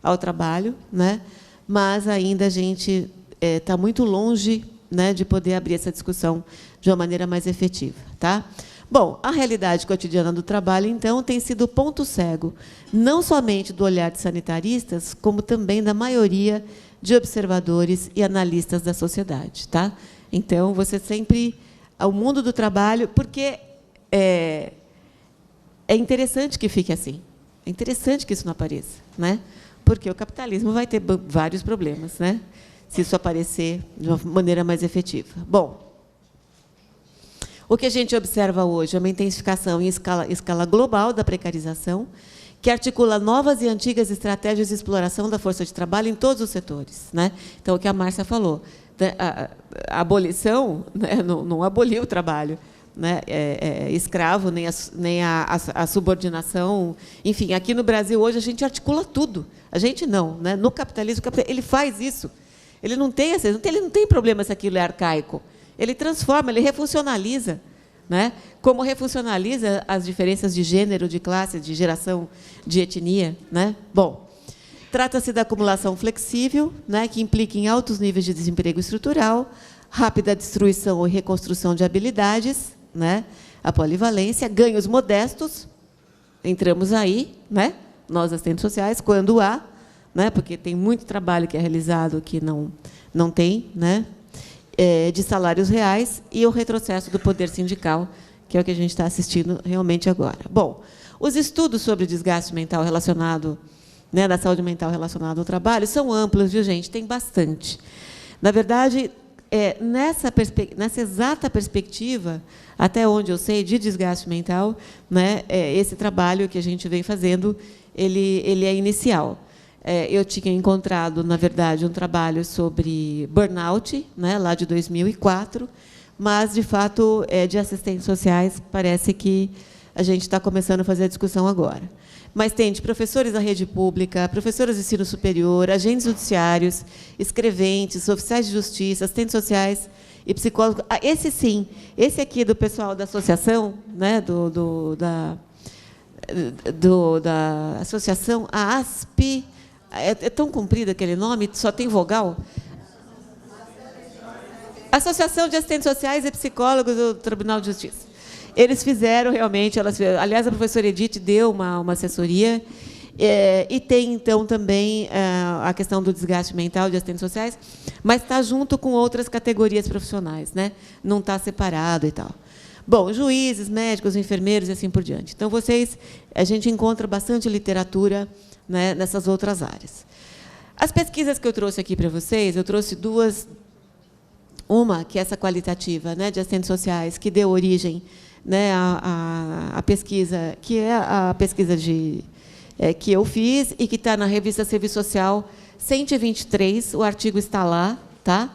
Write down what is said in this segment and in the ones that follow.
ao trabalho, né? Mas ainda a gente está muito longe, né, de poder abrir essa discussão de uma maneira mais efetiva. Tá? Bom, a realidade cotidiana do trabalho, então, tem sido ponto cego, não somente do olhar de sanitaristas, como também da maioria de observadores e analistas da sociedade. Tá? Então, você sempre... O mundo do trabalho... Porque é interessante que fique assim. É interessante que isso não apareça, né? Porque o capitalismo vai ter vários problemas, né? Se isso aparecer de uma maneira mais efetiva. Bom, o que a gente observa hoje é uma intensificação em escala global da precarização, que articula novas e antigas estratégias de exploração da força de trabalho em todos os setores, né? Então, o que a Márcia falou, a abolição, né, não aboliu o trabalho, né, escravo, nem a subordinação. Enfim, aqui no Brasil, hoje, a gente articula tudo. A gente não. Né? No capitalismo, ele faz isso. Ele não tem problema se aquilo é arcaico. Ele transforma, ele refuncionaliza. Né? Como refuncionaliza as diferenças de gênero, de classe, de geração, de etnia. Né? Bom, trata-se da acumulação flexível, né, que implica em altos níveis de desemprego estrutural, rápida destruição e reconstrução de habilidades, né? A polivalência, ganhos modestos, entramos aí, né? Nós, assistentes sociais, quando há, né? Porque tem muito trabalho que é realizado que não tem, né? De salários reais, e o retrocesso do poder sindical, que é o que a gente está assistindo realmente agora. Bom, os estudos sobre o desgaste mental relacionado, né, da saúde mental relacionada ao trabalho são amplos, viu, gente? Tem bastante. Na verdade, nessa exata perspectiva, até onde eu sei, de desgaste mental, né, esse trabalho que a gente vem fazendo, ele é inicial. Eu tinha encontrado, na verdade, um trabalho sobre burnout, né, lá de 2004, mas, de fato, de assistentes sociais, parece que a gente está começando a fazer a discussão agora. Mas tem de professores da rede pública, professores de ensino superior, agentes judiciários, escreventes, oficiais de justiça, assistentes sociais e psicólogos. Esse, sim, esse aqui do pessoal da associação, né, da associação, a ASP, é tão comprido aquele nome, só tem vogal. Associação de Assistentes Sociais e Psicólogos do Tribunal de Justiça. Eles fizeram, realmente, aliás, a professora Edith deu uma assessoria, e tem, então, também a questão do desgaste mental de assistentes sociais, mas está junto com outras categorias profissionais, né? Não está separado e tal. Bom, juízes, médicos, enfermeiros e assim por diante. Então, a gente encontra bastante literatura, né, nessas outras áreas. As pesquisas que eu trouxe aqui para vocês, eu trouxe duas. Uma, que é essa qualitativa, né, de assistentes sociais, que deu origem, né, a pesquisa, que é a pesquisa que eu fiz e que está na revista Serviço Social 123, o artigo está lá, tá?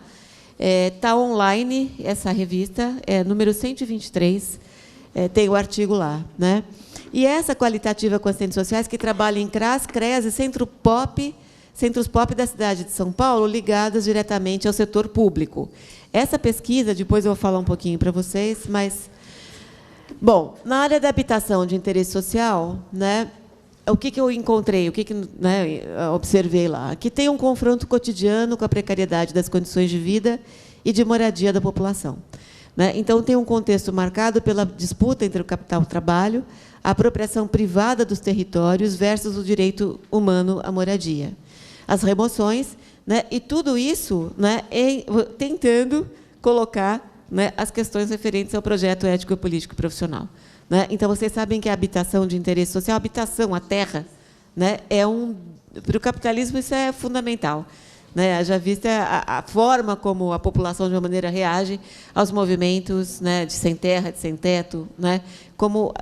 Está online essa revista, número 123, tem o artigo lá, né? E essa qualitativa com assistentes sociais que trabalha em CRAS, CREAS e Centros POP da cidade de São Paulo, ligadas diretamente ao setor público. Essa pesquisa, depois eu vou falar um pouquinho para vocês, mas... Bom, na área da habitação de interesse social, né, o que eu encontrei, né, observei lá? Que tem um confronto cotidiano com a precariedade das condições de vida e de moradia da população. Né? Então, tem um contexto marcado pela disputa entre o capital e o trabalho, a apropriação privada dos territórios versus o direito humano à moradia. As remoções, né, e tudo isso, né, tentando colocar, né, as questões referentes ao projeto ético, político e profissional. Né? Então, vocês sabem que a habitação de interesse social, a habitação, a terra, né, para o capitalismo, isso é fundamental. Né? Já vista a forma como a população, de uma maneira, reage aos movimentos, né, de sem terra, de sem teto, né? Como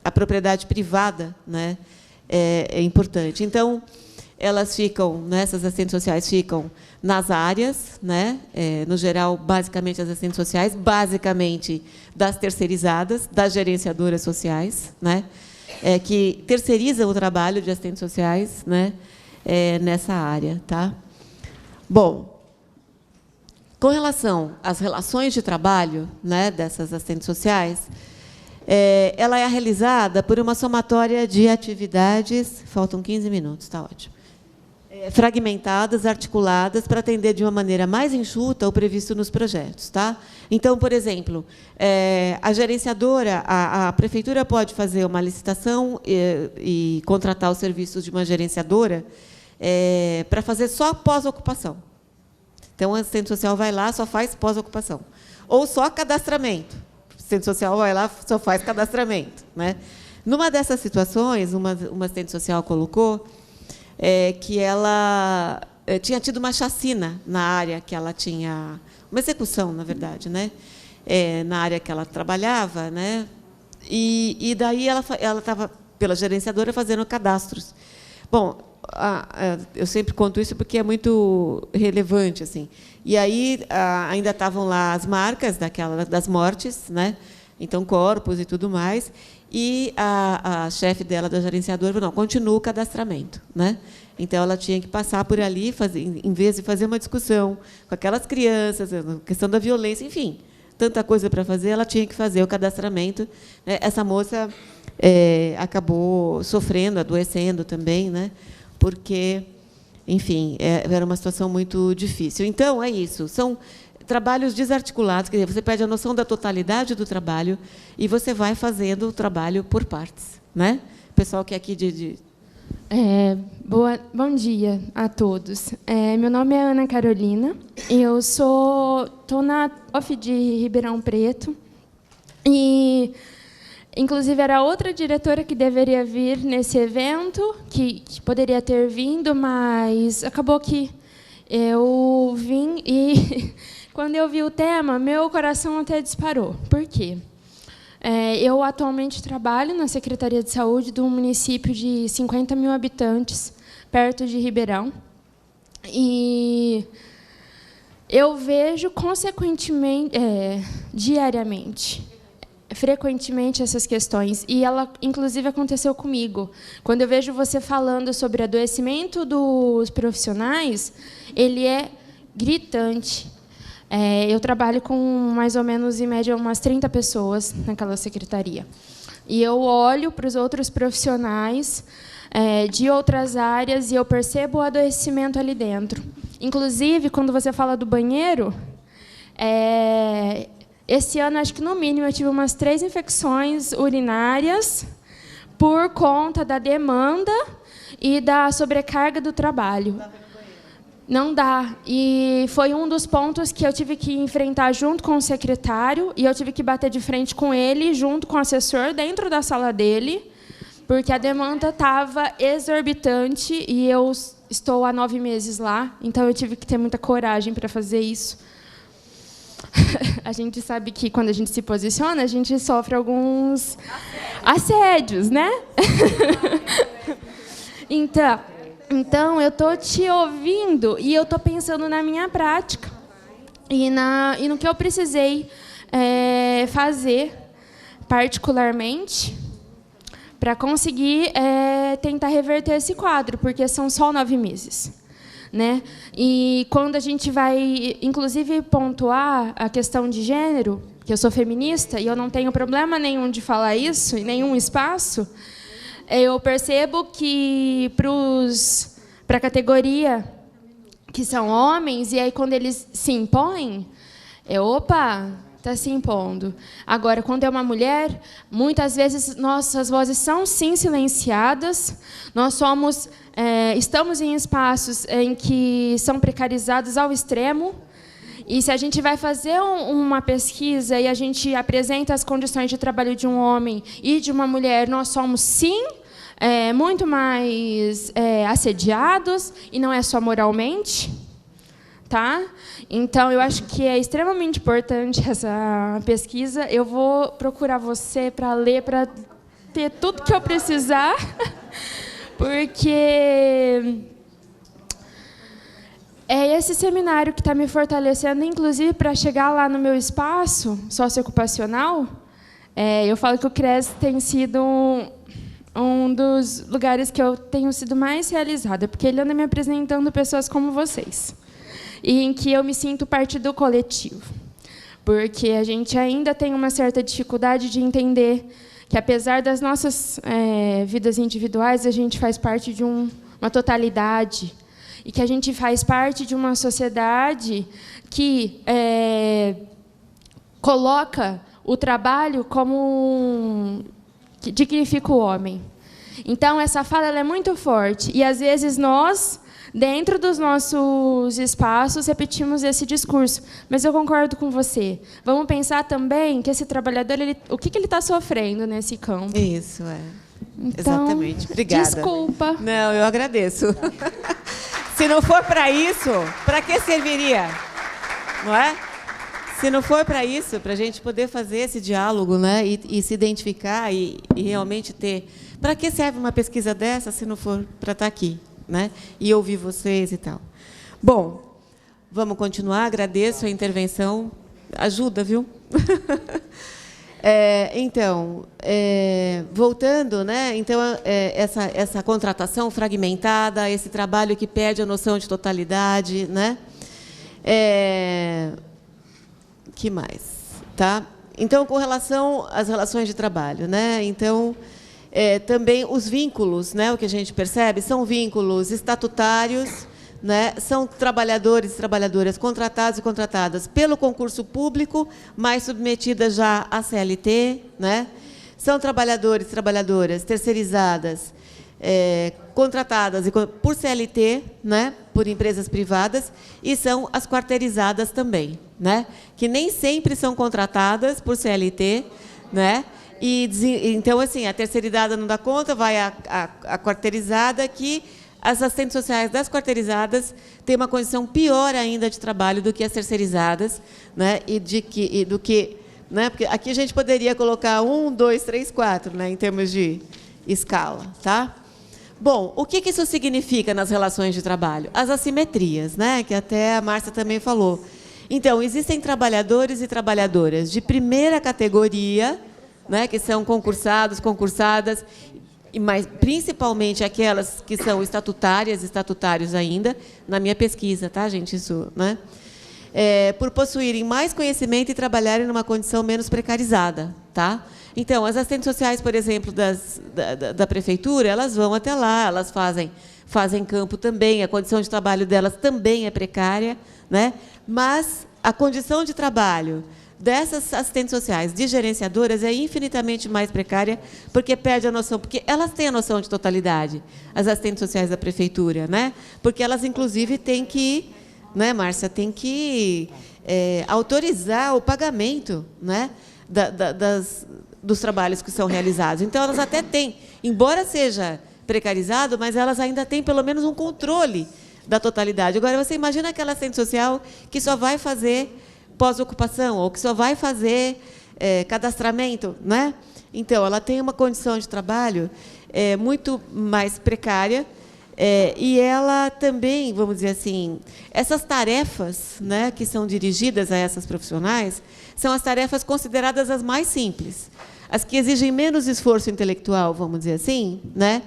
a propriedade privada, né, é importante. Então, elas ficam, né, essas assistentes sociais ficam nas áreas, né, no geral, basicamente, as assistentes sociais, basicamente das terceirizadas, das gerenciadoras sociais, né, que terceirizam o trabalho de assistentes sociais, né, nessa área. Tá? Bom, com relação às relações de trabalho, né, dessas assistentes sociais, ela é realizada por uma somatória de atividades, faltam 15 minutos, está ótimo, fragmentadas, articuladas, para atender de uma maneira mais enxuta o previsto nos projetos. Tá? Então, por exemplo, a gerenciadora, a prefeitura pode fazer uma licitação e contratar os serviços de uma gerenciadora para fazer só pós-ocupação. Então, o assistente social vai lá, só faz pós-ocupação. Ou só cadastramento. O assistente social vai lá, só faz cadastramento. Né? Numa dessas situações, uma assistente social colocou que ela tinha tido uma chacina na área que ela tinha... Uma execução, na verdade, né? Na área que ela trabalhava. Né? E daí ela estava, pela gerenciadora, fazendo cadastros. Bom, eu sempre conto isso porque é muito relevante, assim. E aí ainda estavam lá as marcas das mortes, né? Então corpos e tudo mais. E a chefe dela, da gerenciadora, falou: não, continua o cadastramento, né? Então ela tinha que passar por ali, em vez de fazer uma discussão com aquelas crianças, a questão da violência, enfim, tanta coisa para fazer, ela tinha que fazer o cadastramento. Né? Essa moça acabou sofrendo, adoecendo também, né? Porque, enfim, era uma situação muito difícil. Então, é isso. São trabalhos desarticulados, quer dizer, você perde a noção da totalidade do trabalho e você vai fazendo o trabalho por partes. Né? O pessoal que é aqui Bom dia a todos. Meu nome é Ana Carolina. Eu estou na TOF de Ribeirão Preto. E... Inclusive, era outra diretora que deveria vir nesse evento, que poderia ter vindo, mas acabou que eu vim e, quando eu vi o tema, meu coração até disparou. Por quê? Eu atualmente trabalho na Secretaria de Saúde de um município de 50 mil habitantes, perto de Ribeirão. E eu vejo, consequentemente, diariamente, frequentemente essas questões, e ela inclusive aconteceu comigo. Quando eu vejo você falando sobre adoecimento dos profissionais, ele é gritante. Eu trabalho com mais ou menos, em média, umas 30 pessoas naquela secretaria. E eu olho para os outros profissionais de outras áreas e eu percebo o adoecimento ali dentro. Inclusive, quando você fala do banheiro, esse ano, acho que, no mínimo, eu tive umas 3 infecções urinárias por conta da demanda e da sobrecarga do trabalho. Não dá. E foi um dos pontos que eu tive que enfrentar junto com o secretário, e eu tive que bater de frente com ele, junto com o assessor, dentro da sala dele, porque a demanda estava exorbitante, e eu estou há 9 meses lá, então eu tive que ter muita coragem para fazer isso. A gente sabe que, quando a gente se posiciona, a gente sofre alguns assédios, né? Então, eu estou te ouvindo e eu estou pensando na minha prática e no que eu precisei fazer, particularmente, para conseguir tentar reverter esse quadro, porque são só 9 meses. Né? E quando a gente vai, inclusive, pontuar a questão de gênero, que eu sou feminista e eu não tenho problema nenhum de falar isso em nenhum espaço, eu percebo que para a categoria que são homens, e aí quando eles se impõem, opa, está se impondo. Agora, quando é uma mulher, muitas vezes nossas vozes são, sim, silenciadas, nós estamos em espaços em que são precarizados ao extremo, e se a gente vai fazer uma pesquisa e a gente apresenta as condições de trabalho de um homem e de uma mulher, nós somos, sim, muito mais assediados, e não é só moralmente. Tá? Então, eu acho que é extremamente importante essa pesquisa. Eu vou procurar você para ler, para ter tudo que eu precisar, porque é esse seminário que está me fortalecendo, inclusive, para chegar lá no meu espaço socioocupacional. Eu falo que o CRES tem sido um dos lugares que eu tenho sido mais realizada, porque ele anda me apresentando pessoas como vocês, e em que eu me sinto parte do coletivo. porque a gente ainda tem uma certa dificuldade de entender que, apesar das nossas vidas individuais, a gente faz parte de uma totalidade, e que a gente faz parte de uma sociedade que coloca o trabalho como dignifica o homem. Então, essa fala ela é muito forte, e, às vezes, nós, dentro dos nossos espaços, repetimos esse discurso. Mas eu concordo com você. Vamos pensar também que esse trabalhador, o que ele está sofrendo nesse campo. Isso, Então, exatamente. Obrigada. Desculpa. Não, eu agradeço. Se não for para isso, para que serviria? Não é? Se não for para isso, para a gente poder fazer esse diálogo, né, e se identificar e realmente ter... Para que serve uma pesquisa dessa se não for para estar aqui, né, e ouvir vocês e tal? Bom, vamos continuar. Agradeço a intervenção. Ajuda, viu? Então, voltando, né, então, essa contratação fragmentada, esse trabalho que perde a noção de totalidade, né? Que mais? Tá? Então, com relação às relações de trabalho, né? Então, também os vínculos, né? O que a gente percebe são vínculos estatutários, né? São trabalhadores e trabalhadoras contratados e contratadas pelo concurso público, mas submetidas já à CLT, né? São trabalhadores e trabalhadoras terceirizadas, contratadas por CLT, né? Por empresas privadas, e são as quarteirizadas também, né? Que nem sempre são contratadas por CLT, né? Então, assim, a terceirizada não dá conta, vai a quarteirizada, que as assistentes sociais das quarteirizadas têm uma condição pior ainda de trabalho do que as terceirizadas, né? Né? Porque aqui a gente poderia colocar 1, 2, 3, 4, né? Em termos de escala, tá? Bom, o que isso significa nas relações de trabalho? As assimetrias, né? Que até a Márcia também falou. Então, existem trabalhadores e trabalhadoras de primeira categoria, né? Que são concursados, concursadas, mas principalmente aquelas que são estatutários ainda, na minha pesquisa, tá, gente? Isso, né? Por possuírem mais conhecimento e trabalharem numa condição menos precarizada, tá? Então, as assistentes sociais, por exemplo, da prefeitura, elas vão até lá, elas fazem campo também, a condição de trabalho delas também é precária, né? Mas a condição de trabalho dessas assistentes sociais, de gerenciadoras, é infinitamente mais precária, porque perde a noção, porque elas têm a noção de totalidade, as assistentes sociais da prefeitura, né? Porque elas, inclusive, têm que, né, Márcia, tem que autorizar o pagamento, né, dos trabalhos que são realizados. Então, elas até têm, embora seja precarizado, mas elas ainda têm, pelo menos, um controle da totalidade. Agora, você imagina aquela assistente social que só vai fazer pós-ocupação, ou que só vai fazer cadastramento, né? Então, ela tem uma condição de trabalho muito mais precária, e ela também, vamos dizer assim, essas tarefas, né, que são dirigidas a essas profissionais, são as tarefas consideradas as mais simples, as que exigem menos esforço intelectual, vamos dizer assim, né?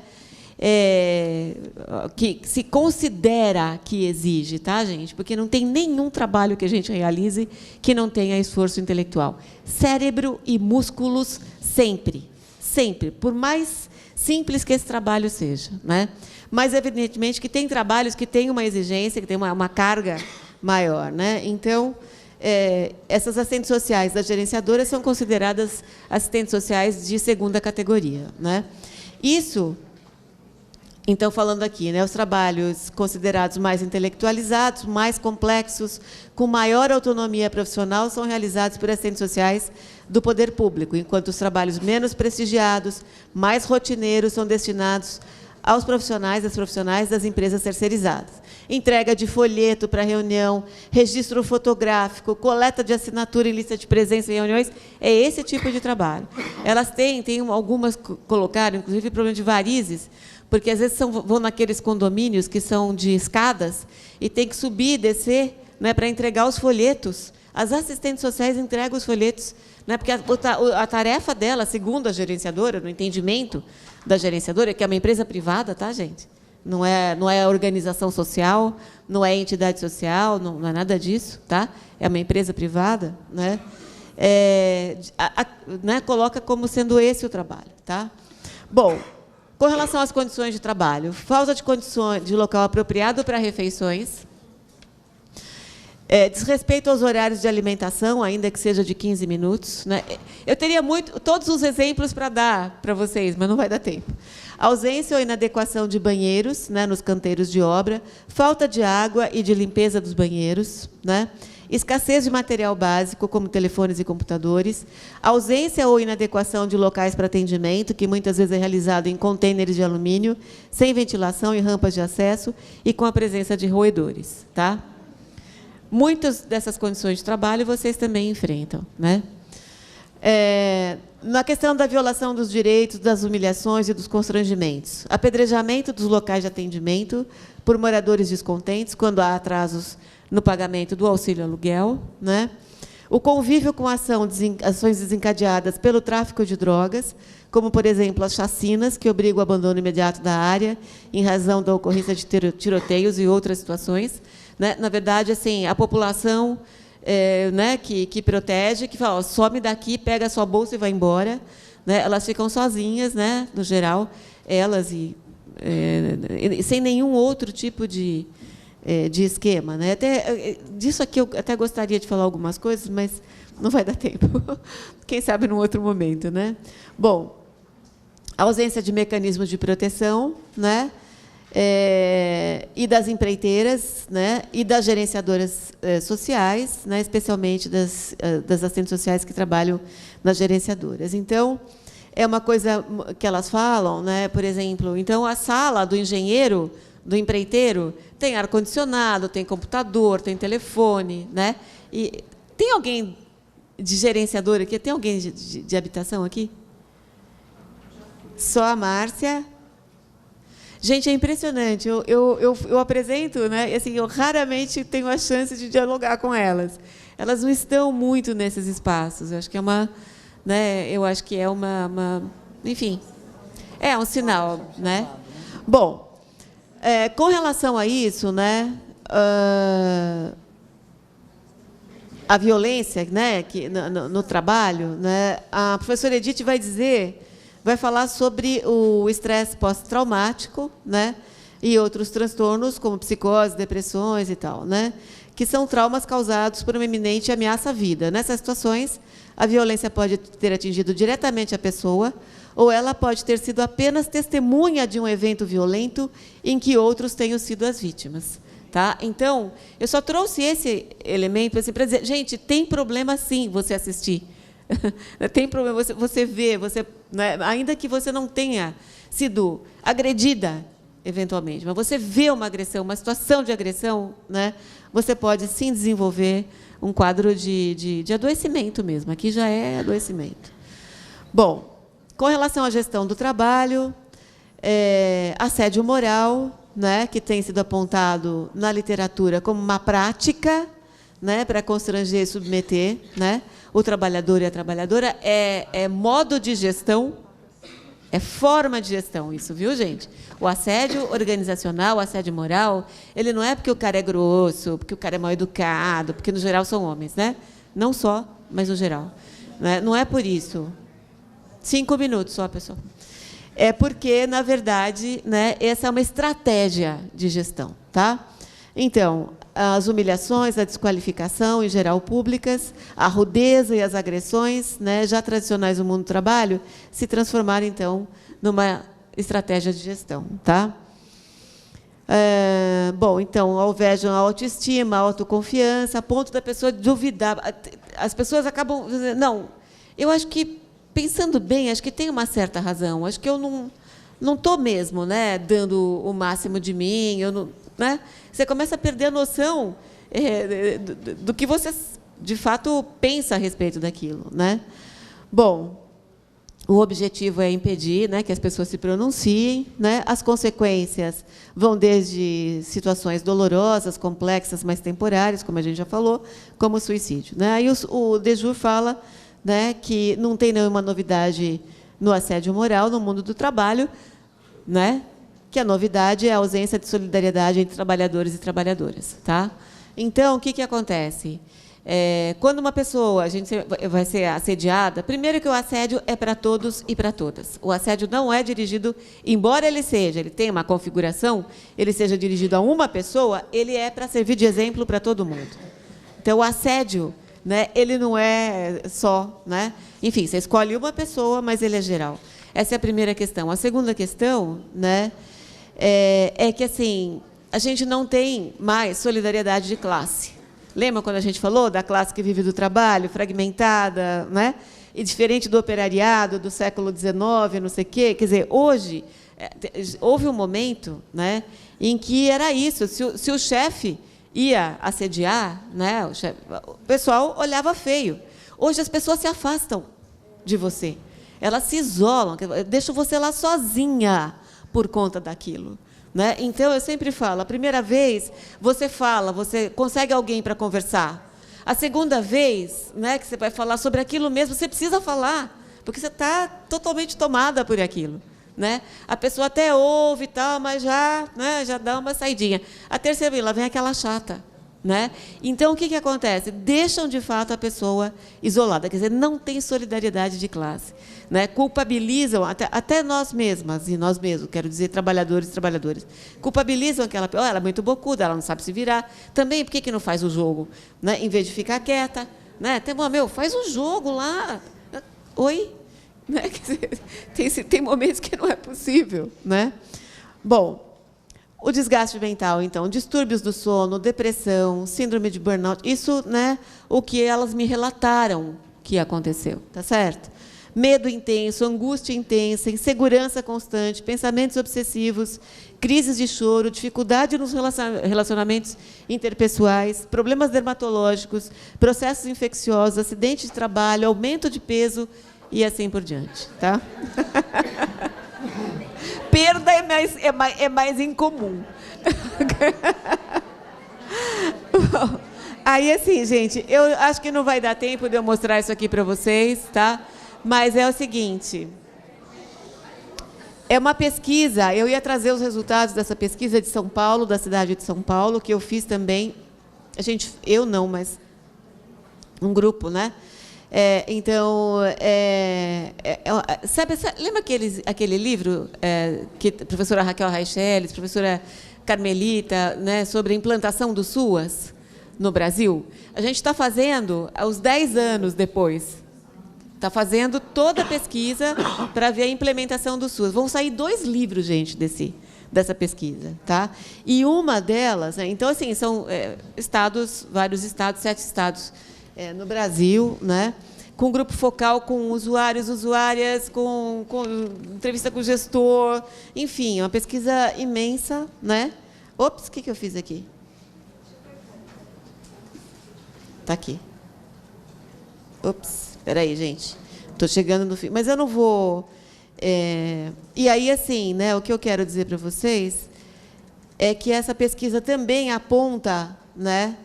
Que se considera que exige, tá, gente? Porque não tem nenhum trabalho que a gente realize que não tenha esforço intelectual. Cérebro e músculos sempre, sempre, por mais simples que esse trabalho seja, né? Mas, evidentemente, que tem trabalhos que têm uma exigência, que têm uma carga maior, né? Então, essas assistentes sociais das gerenciadoras são consideradas assistentes sociais de segunda categoria, né? Isso... Então, falando aqui, né, os trabalhos considerados mais intelectualizados, mais complexos, com maior autonomia profissional, são realizados por assistentes sociais do poder público, enquanto os trabalhos menos prestigiados, mais rotineiros, são destinados aos profissionais, às profissionais das empresas terceirizadas. Entrega de folheto para reunião, registro fotográfico, coleta de assinatura em lista de presença em reuniões, é esse tipo de trabalho. Elas têm algumas colocaram, inclusive, problema de varizes, porque, às vezes, vão naqueles condomínios que são de escadas e tem que subir e descer, né, para entregar os folhetos. As assistentes sociais entregam os folhetos, né, porque a tarefa dela, segundo a gerenciadora, no entendimento da gerenciadora, que é uma empresa privada, tá, gente? não é organização social, não é entidade social, não é nada disso, tá? É uma empresa privada, né? Né? Coloca como sendo esse o trabalho, tá? Bom, com relação às condições de trabalho, falta de condições de local apropriado para refeições, desrespeito aos horários de alimentação, ainda que seja de 15 minutos. Né? Eu teria todos os exemplos para dar para vocês, mas não vai dar tempo. Ausência ou inadequação de banheiros, né, nos canteiros de obra, falta de água e de limpeza dos banheiros, né? Escassez de material básico, como telefones e computadores, ausência ou inadequação de locais para atendimento, que muitas vezes é realizado em contêineres de alumínio, sem ventilação e rampas de acesso, e com a presença de roedores. Tá? Muitas dessas condições de trabalho vocês também enfrentam. Né? Na questão da violação dos direitos, das humilhações e dos constrangimentos, apedrejamento dos locais de atendimento por moradores descontentes, quando há atrasos no pagamento do auxílio aluguel, né? O convívio com ações desencadeadas pelo tráfico de drogas, como, por exemplo, as chacinas, que obrigam o abandono imediato da área, em razão da ocorrência de tiroteios e outras situações. Né? Na verdade, assim, a população né, que protege, que fala, ó, some daqui, pega a sua bolsa e vai embora. Né? Elas ficam sozinhas, né, no geral, elas, sem nenhum outro tipo de esquema. Né? Disso aqui eu até gostaria de falar algumas coisas, mas não vai dar tempo. Quem sabe num outro momento. Né? Bom, a ausência de mecanismos de proteção, né? E das empreiteiras, né? E das gerenciadoras sociais, né? Especialmente das assistentes sociais que trabalham nas gerenciadoras. Então, é uma coisa que elas falam, né? Por exemplo, então, a sala do engenheiro, do empreiteiro, tem ar-condicionado, tem computador, tem telefone. Né? E tem alguém de gerenciador aqui? Tem alguém de habitação aqui? Só a Márcia. Gente, é impressionante. Eu apresento, né? Assim, eu raramente tenho a chance de dialogar com elas. Elas não estão muito nesses espaços. Eu acho que é uma, né? Eu acho que é enfim, é um sinal, né? Bom, com relação a isso, né? A violência, né? Que no trabalho, né? A professora Edith vai falar sobre o estresse pós-traumático, né? E outros transtornos, como psicose, depressões e tal, né? Que são traumas causados por uma iminente ameaça à vida. Nessas situações, a violência pode ter atingido diretamente a pessoa, ou ela pode ter sido apenas testemunha de um evento violento em que outros tenham sido as vítimas. Tá? Então, eu só trouxe esse elemento assim, para dizer, gente, tem problema sim você assistir. Tem problema você ver, né, ainda que você não tenha sido agredida, eventualmente, mas você vê uma agressão, uma situação de agressão, né, você pode, sim, desenvolver um quadro de adoecimento mesmo. Aqui já é adoecimento. Bom, com relação à gestão do trabalho, assédio moral, né, que tem sido apontado na literatura como uma prática, né, para constranger e submeter, né, o trabalhador e a trabalhadora, é modo de gestão, é forma de gestão isso, viu, gente? O assédio organizacional, o assédio moral, ele não é porque o cara é grosso, porque o cara é mal educado, porque, no geral, são homens, né? Não só, mas no geral. Né? Não é por isso. 5 minutos só, pessoal. É porque, na verdade, né, essa é uma estratégia de gestão. Tá? Então, as humilhações, a desqualificação, em geral, públicas, a rudeza e as agressões, né, já tradicionais no mundo do trabalho, se transformaram, então, numa estratégia de gestão. Tá? Bom, então, alvejam a autoestima, a autoconfiança, a ponto da pessoa duvidar. As pessoas acabam dizendo, não, eu acho que, pensando bem, acho que tem uma certa razão, acho que eu não estou mesmo, né, dando o máximo de mim, eu não, né? Você começa a perder a noção do que você, de fato, pensa a respeito daquilo. Né? Bom, o objetivo é impedir, né, que as pessoas se pronunciem. Né? As consequências vão desde situações dolorosas, complexas, mas temporárias, como a gente já falou, como o suicídio. Né? Aí o Dejur fala, né, que não tem nenhuma novidade no assédio moral no mundo do trabalho, né? que a novidade é a ausência de solidariedade entre trabalhadores e trabalhadoras. Tá? Então, o que acontece? Quando uma pessoa vai ser assediada, primeiro que o assédio é para todos e para todas. O assédio não é dirigido, embora ele tenha uma configuração, ele seja dirigido a uma pessoa, ele é para servir de exemplo para todo mundo. Então, o assédio, né, ele não é só, né? Enfim, você escolhe uma pessoa, mas ele é geral. Essa é a primeira questão. A segunda questão, né, é que assim, a gente não tem mais solidariedade de classe. Lembra quando a gente falou da classe que vive do trabalho, fragmentada, né? E diferente do operariado do século XIX, não sei o quê? Quer dizer, hoje, houve um momento, né, em que era isso. Se o chefe ia assediar, né, o pessoal olhava feio. Hoje as pessoas se afastam de você. Elas se isolam, deixam você lá sozinha por conta daquilo. Né? Então, eu sempre falo, a primeira vez, você consegue alguém para conversar. A segunda vez, né, que você vai falar sobre aquilo mesmo, você precisa falar, porque você está totalmente tomada por aquilo. Né? A pessoa até ouve e tal, mas já dá uma saidinha. A terceira vez, lá vem aquela chata. Né? Então, o que acontece? Deixam, de fato, a pessoa isolada. Quer dizer, não tem solidariedade de classe. Né? Culpabilizam, até nós mesmas, e nós mesmos, quero dizer, trabalhadores e trabalhadoras, culpabilizam aquela pessoa, ela é muito bocuda, ela não sabe se virar. Também, por que não faz o jogo? Né? Em vez de ficar quieta. Né? Faz o jogo lá. Oi? Né? Quer dizer, tem momentos que não é possível. Né? Bom, o desgaste mental, então, distúrbios do sono, depressão, síndrome de burnout, isso, né, o que elas me relataram que aconteceu, tá certo? Medo intenso, angústia intensa, insegurança constante, pensamentos obsessivos, crises de choro, dificuldade nos relacionamentos interpessoais, problemas dermatológicos, processos infecciosos, acidente de trabalho, aumento de peso e assim por diante, tá? Perda é mais incomum. Bom, aí, assim, gente, eu acho que não vai dar tempo de eu mostrar isso aqui para vocês, tá? Mas é o seguinte, é uma pesquisa, eu ia trazer os resultados dessa pesquisa de São Paulo, da cidade de São Paulo, que eu fiz também, eu não, mas um grupo, né? Lembra aquele livro que a professora Raquel Reicheles, professora Carmelita, né, sobre a implantação do SUAS no Brasil? A gente está fazendo, aos 10 anos depois, está fazendo toda a pesquisa para ver a implementação do SUAS. Vão sair 2 livros, gente, dessa pesquisa. Tá? E uma delas, então, assim, são vários estados, 7 estados, no Brasil, né, com grupo focal, com usuários, usuárias, com entrevista com o gestor, enfim, uma pesquisa imensa, né? Ops, o que eu fiz aqui? Está aqui. Ops, espera aí, gente. Estou chegando no fim, mas eu não vou... E aí, assim, né, o que eu quero dizer para vocês é que essa pesquisa também aponta, né,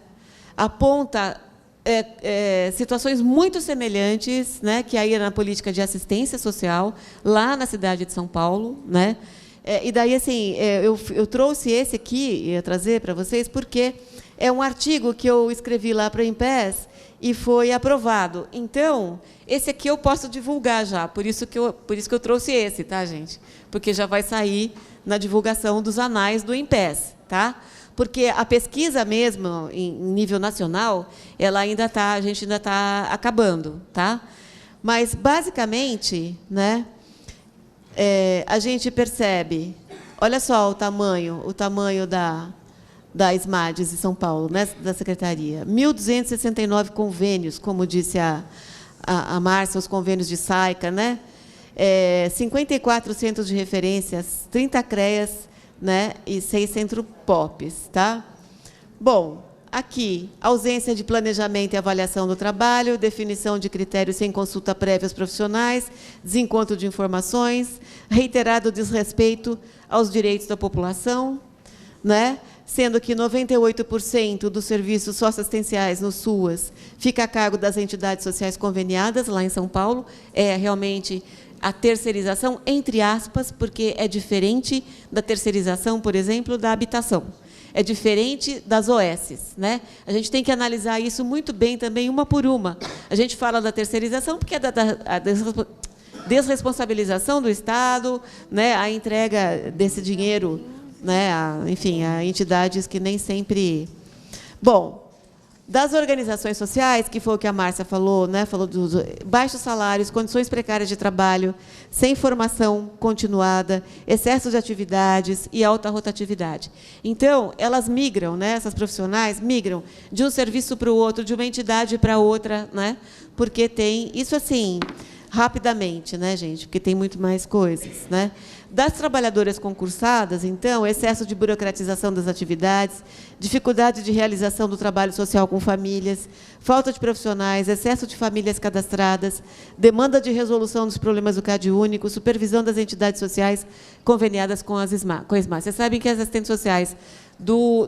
situações muito semelhantes, né, que aí na política de assistência social, lá na cidade de São Paulo. Né? E daí, assim, eu trouxe esse aqui, ia trazer para vocês, porque é um artigo que eu escrevi lá para o IMPES e foi aprovado. Então, esse aqui eu posso divulgar já, por isso que eu trouxe esse, tá, gente? Porque já vai sair na divulgação dos anais do IMPES, tá? Porque a pesquisa mesmo, em nível nacional, a gente ainda está acabando. Tá? Mas, basicamente, né, a gente percebe, olha só o tamanho da SMADES de São Paulo, né, da Secretaria. 1.269 convênios, como disse a Márcia, os convênios de SAICA, né? 54 centros de referências, 30 CREAs, né, e 6 centro-POPs. Tá? Bom, aqui, ausência de planejamento e avaliação do trabalho, definição de critérios sem consulta prévia aos profissionais, desencontro de informações, reiterado desrespeito aos direitos da população, né, sendo que 98% dos serviços socioassistenciais no SUAS fica a cargo das entidades sociais conveniadas, lá em São Paulo. Realmente a terceirização, entre aspas, porque é diferente da terceirização, por exemplo, da habitação. É diferente das OSs, né? A gente tem que analisar isso muito bem também, uma por uma. A gente fala da terceirização porque é da desresponsabilização do Estado, né? A entrega desse dinheiro, né? Enfim, a entidades que nem sempre... Bom, das organizações sociais, que foi o que a Márcia falou, né? Falou dos baixos salários, condições precárias de trabalho, sem formação continuada, excesso de atividades e alta rotatividade. Então, elas migram, né? Essas profissionais migram de um serviço para o outro, de uma entidade para outra, né? Porque tem isso assim, rapidamente, né, gente? Porque tem muito mais coisas, né? Das trabalhadoras concursadas, então, excesso de burocratização das atividades, dificuldade de realização do trabalho social com famílias, falta de profissionais, excesso de famílias cadastradas, demanda de resolução dos problemas do CAD único, supervisão das entidades sociais conveniadas com as ESMA. Vocês sabem que as assistentes sociais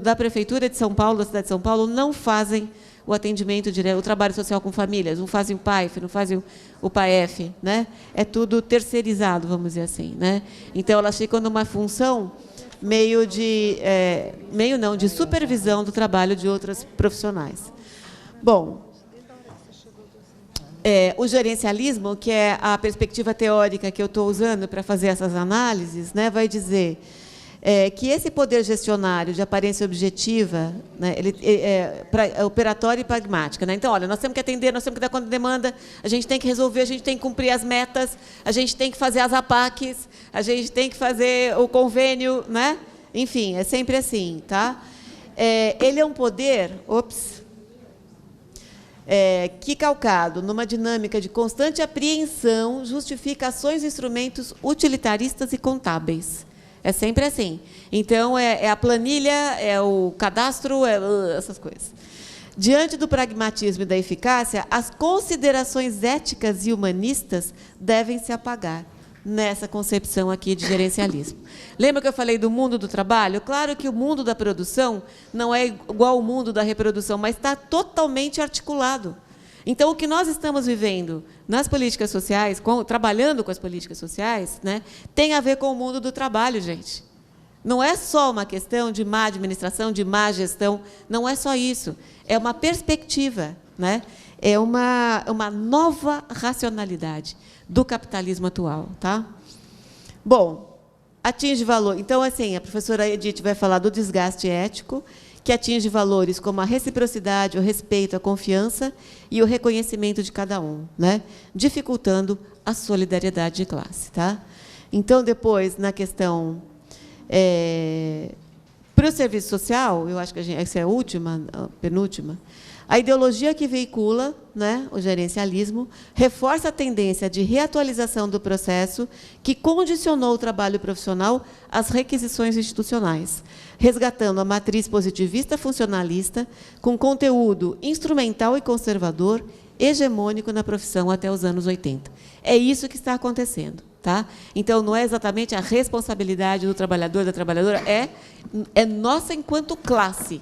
da Prefeitura de São Paulo, da cidade de São Paulo, não fazem o atendimento direto, o trabalho social com famílias, não fazem o PAIF, não fazem o PAEF, né? É tudo terceirizado, vamos dizer assim, né? Então, elas ficam numa função meio de supervisão do trabalho de outras profissionais. Bom, o gerencialismo, que é a perspectiva teórica que eu estou usando para fazer essas análises, né, vai dizer que esse poder gestionário de aparência objetiva, né, ele é operatória e pragmática, né? Então, olha, nós temos que atender, nós temos que dar conta de demanda, a gente tem que resolver, a gente tem que cumprir as metas, a gente tem que fazer as APACs, a gente tem que fazer o convênio, né? Enfim, é sempre assim, tá? Ele é um poder, que, calcado numa dinâmica de constante apreensão, justifica ações e instrumentos utilitaristas e contábeis. É sempre assim. Então, é a planilha, é o cadastro, essas coisas. Diante do pragmatismo e da eficácia, as considerações éticas e humanistas devem se apagar nessa concepção aqui de gerencialismo. Lembra que eu falei do mundo do trabalho? Claro que o mundo da produção não é igual ao mundo da reprodução, mas está totalmente articulado. Então, o que nós estamos vivendo nas políticas sociais, trabalhando com as políticas sociais, né, tem a ver com o mundo do trabalho, gente. Não é só uma questão de má administração, de má gestão, não é só isso. É uma perspectiva, né? É uma nova racionalidade do capitalismo atual. Tá? Bom, atinge valor. Então, assim, a professora Edith vai falar do desgaste ético, que atinge valores como a reciprocidade, o respeito, a confiança e o reconhecimento de cada um, né? Dificultando a solidariedade de classe. Tá? Então, depois, na questão... para o serviço social, eu acho que essa é a última, a penúltima, a ideologia que veicula, né, o gerencialismo, reforça a tendência de reatualização do processo que condicionou o trabalho profissional às requisições institucionais, resgatando a matriz positivista funcionalista com conteúdo instrumental e conservador, hegemônico na profissão até os anos 80. É isso que está acontecendo. Tá? Então, não é exatamente a responsabilidade do trabalhador, da trabalhadora, é nossa enquanto classe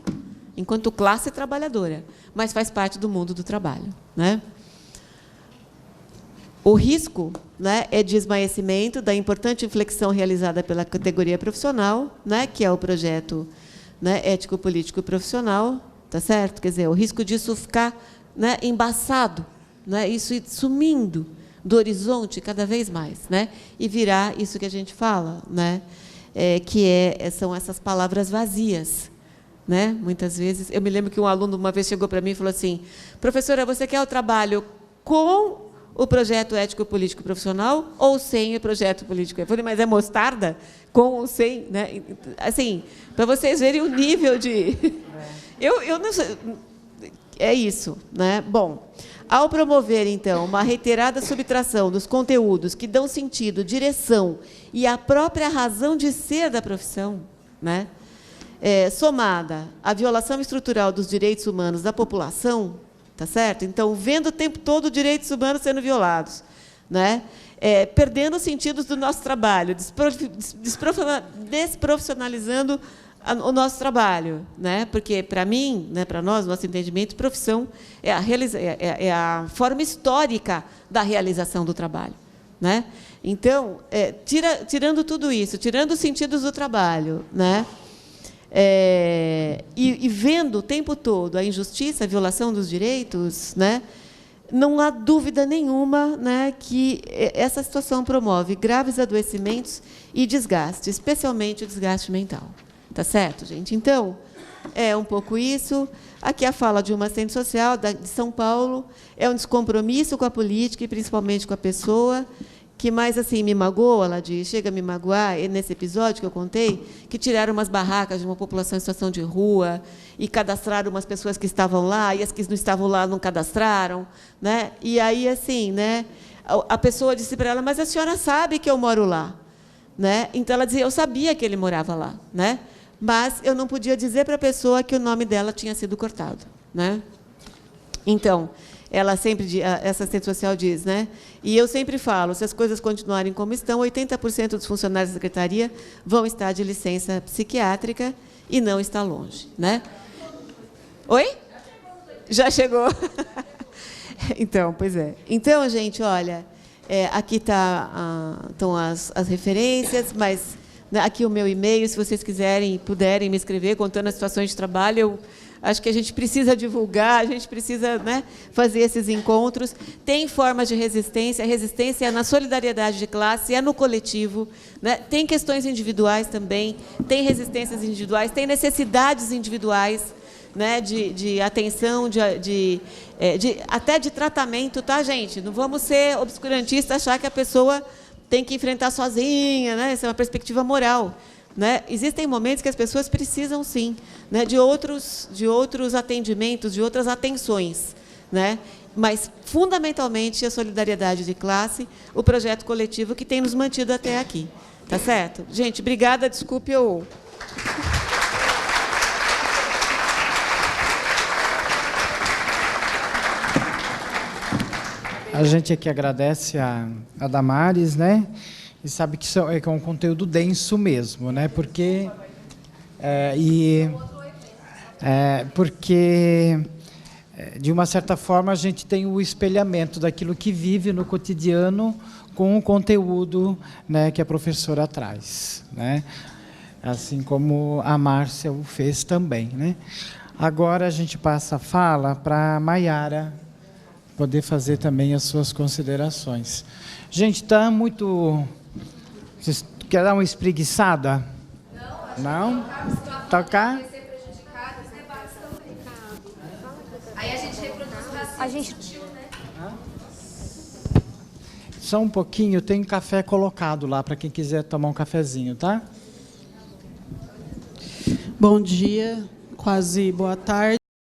trabalhadora, mas faz parte do mundo do trabalho. Né? O risco, né, é de esmaecimento da importante inflexão realizada pela categoria profissional, né, que é o projeto, né, ético-político profissional, tá certo? Quer dizer, o risco disso ficar, né, embaçado, né, isso ir sumindo do horizonte cada vez mais, né? E virar isso que a gente fala, né? São essas palavras vazias, né? Muitas vezes, eu me lembro que um aluno uma vez chegou para mim e falou assim: professora, você quer o trabalho com o projeto ético-político profissional ou sem o projeto político? Eu falei, mas é mostarda? Com ou sem? Né? Assim, para vocês verem o nível de... Eu não sei... É isso, né? Bom, ao promover, então, uma reiterada subtração dos conteúdos que dão sentido, direção e a própria razão de ser da profissão, né? Somada à violação estrutural dos direitos humanos da população, tá certo? Então, vendo o tempo todo direitos humanos sendo violados, né? Perdendo os sentidos do nosso trabalho, desprofissionalizando o nosso trabalho, né? Porque, para mim, né, para nós, nosso entendimento, profissão é a forma histórica da realização do trabalho. né? Então, tirando tudo isso, tirando os sentidos do trabalho, né? E vendo o tempo todo a injustiça, a violação dos direitos, né? Não há dúvida nenhuma, né, que essa situação promove graves adoecimentos e desgaste, especialmente o desgaste mental. Tá certo, gente? Então, é um pouco isso. Aqui a fala de uma assistente social de São Paulo é um descompromisso com a política e, principalmente, com a pessoa, que mais assim me magoa, ela diz, chega a me magoar, nesse episódio que eu contei, que tiraram umas barracas de uma população em situação de rua e cadastraram umas pessoas que estavam lá, e as que não estavam lá não cadastraram, né? E aí, assim, né, a pessoa disse para ela, mas a senhora sabe que eu moro lá, né? Então ela dizia, eu sabia que ele morava lá, né? Mas eu não podia dizer para a pessoa que o nome dela tinha sido cortado, né? Então, ela sempre, essa assistente social diz, né? E eu sempre falo, se as coisas continuarem como estão, 80% dos funcionários da secretaria vão estar de licença psiquiátrica e não está longe, né? Oi? Já chegou? Então, pois é. Então, gente, olha, aqui estão as referências, mas aqui o meu e-mail, se vocês quiserem, puderem me escrever contando as situações de trabalho, eu acho que a gente precisa divulgar, a gente precisa, né, fazer esses encontros. Tem formas de resistência, a resistência é na solidariedade de classe, é no coletivo, né? Tem questões individuais também, tem resistências individuais, tem necessidades individuais, né, de atenção, até de tratamento, tá, gente? Não vamos ser obscurantistas, achar que a pessoa tem que enfrentar sozinha, né? Essa é uma perspectiva moral. Né? Existem momentos que as pessoas precisam, sim, né, de outros atendimentos, de outras atenções, né? Mas, fundamentalmente, a solidariedade de classe, o projeto coletivo que tem nos mantido até aqui. Tá certo? Gente, obrigada, desculpe eu... A gente aqui agradece a Damares, né? E sabe que isso é um conteúdo denso mesmo, né? Porque de uma certa forma a gente tem o espelhamento daquilo que vive no cotidiano com o conteúdo, né, que a professora traz, né? Assim como a Márcia o fez também, né? Agora a gente passa a fala para a Maiara poder fazer também as suas considerações. Gente, está muito... Vocês querem dar uma espreguiçada? Não? Tocar? Aí a gente reproduz o racismo sutil, né? Só um pouquinho, tem café colocado lá, para quem quiser tomar um cafezinho, tá? Bom dia, quase boa tarde.